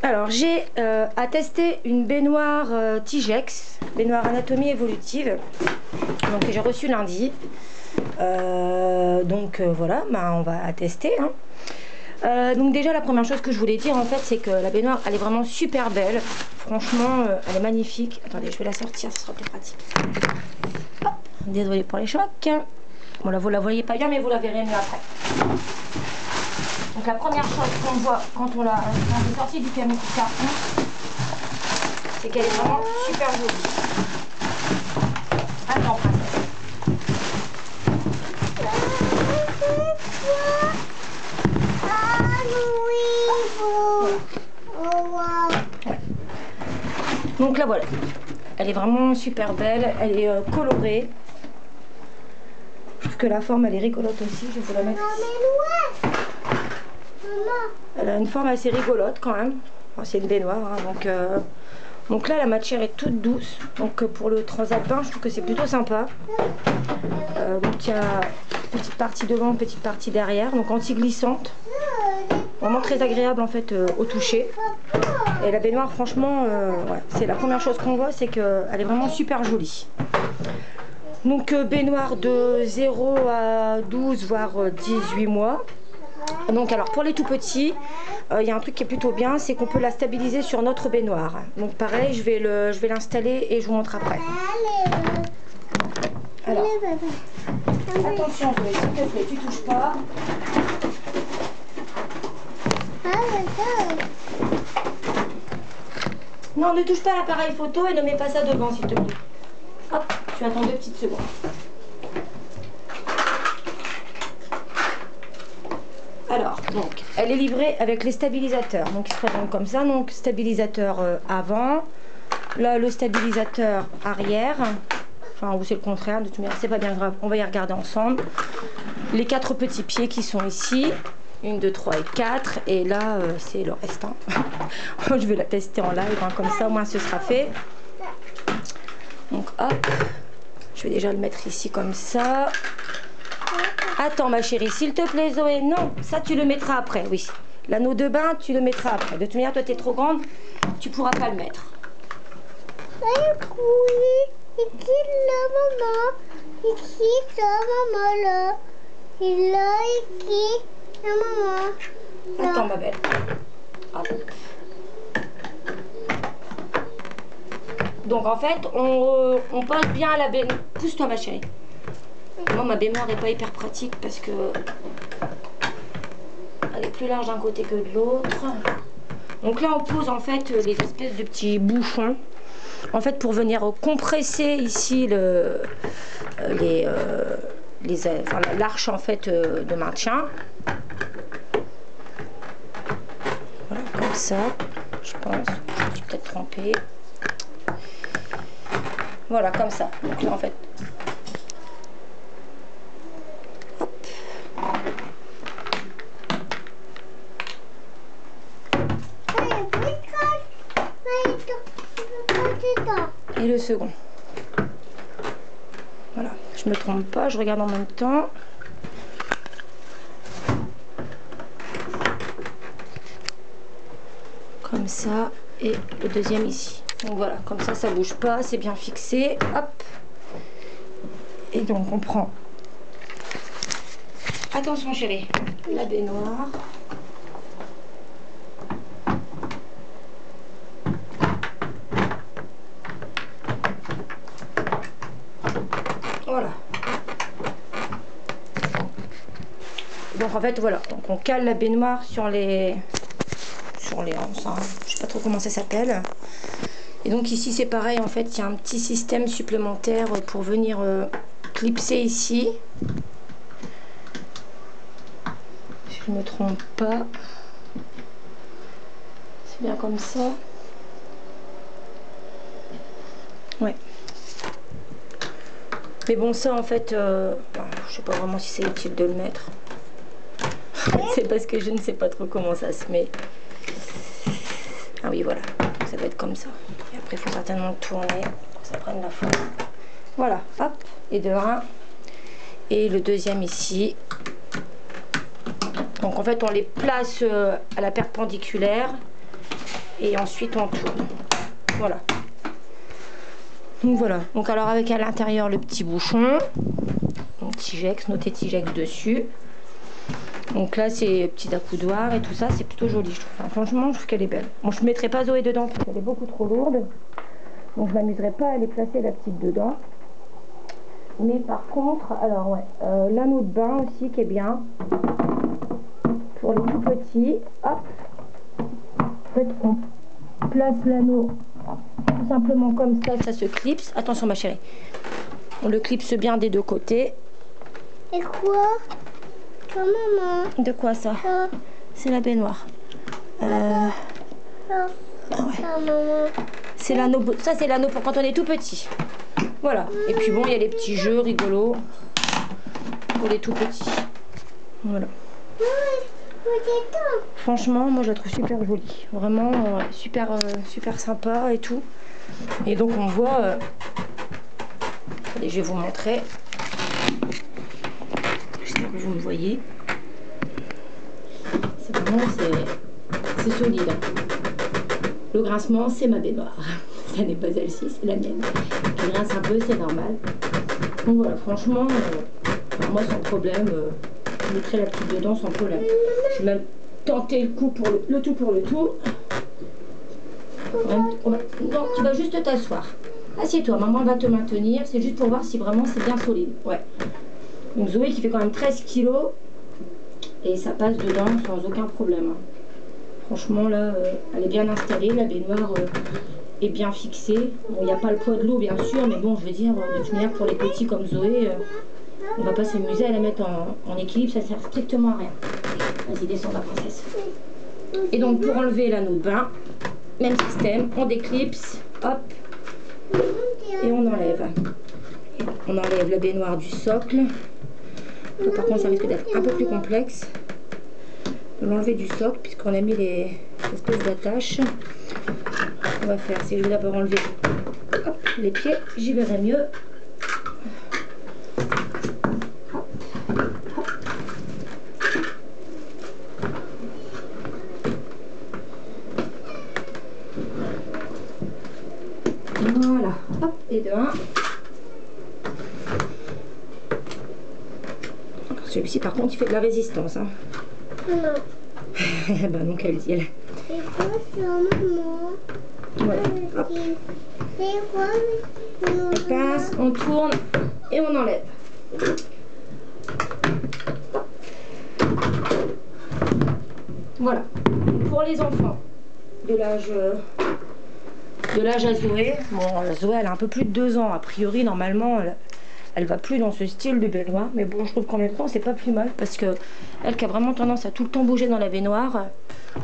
Alors j'ai à tester une baignoire Tigex, baignoire anatomie évolutive, donc j'ai reçu lundi. Voilà, bah, on va tester. Hein. Donc déjà la première chose que je voulais dire en fait c'est que la baignoire elle est vraiment super belle. Franchement elle est magnifique. Attendez, je vais la sortir, ce sera plus pratique. Hop, désolée pour les chocs. Bon là vous la voyez pas bien mais vous la verrez mieux après. Donc la première chose qu'on voit quand on est sorti du carton, c'est qu'elle est vraiment super jolie. Attends, princesse. Donc là voilà, elle est vraiment super belle, elle est colorée. Je trouve que la forme elle est rigolote aussi, je vais vous la mettre ici. Elle a une forme assez rigolote quand même. Enfin, c'est une baignoire, hein, donc là la matière est toute douce. Donc pour le transalpin, je trouve que c'est plutôt sympa. Donc il y a une petite partie devant, une petite partie derrière, donc anti-glissante. Vraiment très agréable en fait au toucher. Et la baignoire, franchement, ouais, c'est la première chose qu'on voit, c'est qu'elle est vraiment super jolie. Donc baignoire de 0 à 12 voire 18 mois. Donc alors pour les tout petits, il y a un truc qui est plutôt bien, c'est qu'on peut la stabiliser sur notre baignoire. Donc pareil, je vais l'installer et je vous montre après. Alors, attention, s'il te plaît, tu touches pas. Non, ne touche pas l'appareil photo et ne mets pas ça devant, s'il te plaît. Hop, tu attends 2 petites secondes. Alors, donc, elle est livrée avec les stabilisateurs. Donc, ils se présentent comme ça. Donc, stabilisateur avant. Là, le stabilisateur arrière. Enfin, ou c'est le contraire. De toute manière, c'est pas bien grave. On va y regarder ensemble. Les 4 petits pieds qui sont ici. 1, 2, 3 et 4. Et là, c'est le restant. Je vais la tester en live. Hein, comme ça, au moins, ce sera fait. Donc, hop. Je vais déjà le mettre ici comme ça. Attends ma chérie, s'il te plaît Zoé, non, ça tu le mettras après, oui. L'anneau de bain, tu le mettras après. De toute manière, toi tu es trop grande, tu pourras pas le mettre. Attends ma belle. Hop. Donc en fait, on pose bien la baignoire. Pousse-toi ma chérie. Moi, ma baignoire n'est pas hyper pratique parce que elle est plus large d'un côté que de l'autre. Donc là, on pose en fait les espèces de petits bouchons, en fait pour venir compresser ici l'arche en fait de maintien. Voilà, comme ça, je pense. Je me suis peut-être trompée. Voilà, comme ça. Donc là, en fait. Et le second. Voilà, je me trompe pas, je regarde en même temps. Comme ça, et le deuxième ici. Donc voilà, comme ça bouge pas, c'est bien fixé. Hop. Et donc on prend. Attention chérie, la baignoire. Voilà. Donc en fait voilà, donc on cale la baignoire sur les hanches, hein. Je sais pas trop comment ça s'appelle. Et donc ici c'est pareil en fait, il y a un petit système supplémentaire pour venir clipser ici. Si je me trompe pas. C'est bien comme ça. Ouais. Mais bon ça en fait, je sais pas vraiment si c'est utile de le mettre. C'est parce que je ne sais pas trop comment ça se met. Ah oui voilà, ça doit être comme ça. Et après il faut certainement le tourner pour que ça prenne la forme. Voilà, hop, et de un. Et le deuxième ici. Donc en fait on les place à la perpendiculaire. et ensuite on tourne. Voilà. Donc voilà. Donc alors avec à l'intérieur le petit bouchon. Donc Tigex, noté Tigex dessus. Donc là c'est petit accoudoir et tout ça, c'est plutôt joli je trouve. Enfin, franchement je trouve qu'elle est belle. Bon je ne mettrai pas Zoé dedans parce qu'elle est beaucoup trop lourde. Donc je m'amuserai pas à aller placer la petite dedans. Mais par contre, alors ouais, l'anneau de bain aussi qui est bien. Pour les tout petits, hop. En fait on place l'anneau tout simplement comme ça se clipse. Attention ma chérie. On le clipse bien des deux côtés. Et quoi? Maman. De quoi ça? C'est la baignoire. Ouais. C'est l'anneau. Ça c'est l'anneau pour quand on est tout petit. Voilà. Et puis bon, il y a les petits jeux rigolos pour les tout petits. Voilà. Franchement, moi je la trouve super jolie. Vraiment super sympa et tout. Et donc on voit. Allez, je vais vous montrer. J'espère que vous me voyez. C'est vraiment c'est solide. Le grincement, c'est ma baignoire. Ça n'est pas celle-ci, c'est la mienne. Je grince un peu, c'est normal. Donc voilà, franchement, moi sans problème, je mettrai la petite dedans sans problème. Je vais même tenter le coup pour le tout pour le tout. Non, tu vas juste t'asseoir. Assieds-toi, maman va te maintenir. C'est juste pour voir si vraiment c'est bien solide. Ouais. Donc Zoé qui fait quand même 13 kilos et ça passe dedans sans aucun problème. Franchement là, elle est bien installée, la baignoire est bien fixée. Bon, il n'y a pas le poids de l'eau bien sûr, mais bon, je veux dire, de toute manière pour les petits comme Zoé, on va pas s'amuser à la mettre en équilibre, ça sert strictement à rien. Vas-y, descends la princesse. Et donc pour enlever l'anneau de bain, même système, on déclipse, hop, et on enlève. On enlève la baignoire du socle. Là, par contre, ça risque d'être un peu plus complexe de l'enlever du socle puisqu'on a mis les espèces d'attaches. On va faire, c'est que je vais d'abord enlever hop, les pieds, j'y verrai mieux. Hop, hop. Voilà, hop, et de un. Celui-ci par contre il fait de la résistance. Hein. Non. Bah donc elle dit elle. C'est quoi ça, maman? Voilà. Hop. C'est quoi? On pince, on tourne et on enlève. Voilà. Pour les enfants de l'âge à Zoé. Bon, Zoé elle a un peu plus de 2 ans. A priori normalement elle va plus dans ce style de baignoire, mais bon je trouve qu'en même temps c'est pas plus mal parce que elle qui a vraiment tendance à tout le temps bouger dans la baignoire,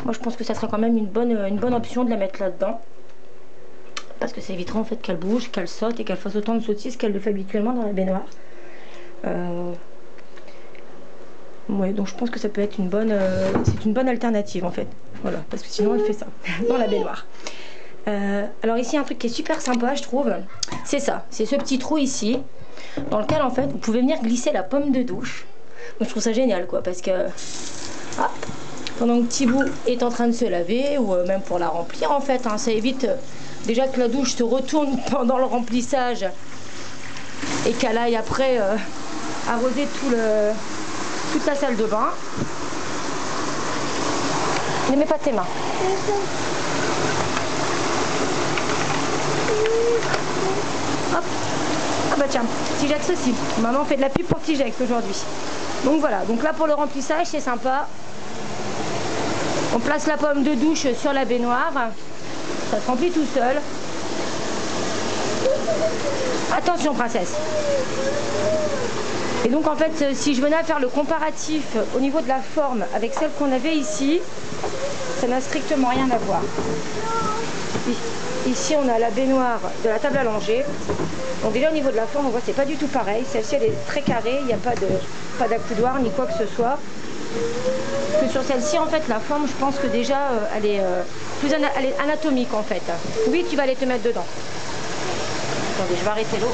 moi je pense que ça serait quand même une bonne option de la mettre là-dedans parce que ça évitera en fait qu'elle bouge, qu'elle saute et qu'elle fasse autant de sottises qu'elle le fait habituellement dans la baignoire. Ouais, donc je pense que ça peut être une bonne alternative en fait, voilà, parce que sinon elle fait ça dans la baignoire. Alors ici un truc qui est super sympa je trouve, c'est ça, c'est ce petit trou ici dans lequel en fait vous pouvez venir glisser la pomme de douche. Donc je trouve ça génial quoi, parce que hop, pendant que Thibaut est en train de se laver ou même pour la remplir en fait, hein, ça évite déjà que la douche se retourne pendant le remplissage et qu'elle aille après arroser toute la salle de bain. Ne mets pas tes mains. Hop. Ah bah tiens, Tigex aussi. Maman fait de la pub pour Tigex aujourd'hui. Donc voilà, donc là pour le remplissage c'est sympa. On place la pomme de douche sur la baignoire. Ça se remplit tout seul. Attention princesse. Et donc en fait si je venais à faire le comparatif au niveau de la forme avec celle qu'on avait ici, ça n'a strictement rien à voir. Ici on a la baignoire de la table à langer. Donc déjà au niveau de la forme on voit c'est pas du tout pareil. Celle-ci elle est très carrée, il n'y a pas d'accoudoir ni quoi que ce soit. Que sur celle-ci en fait la forme je pense que déjà elle est anatomique en fait. Oui tu vas aller te mettre dedans. Attendez je vais arrêter l'eau.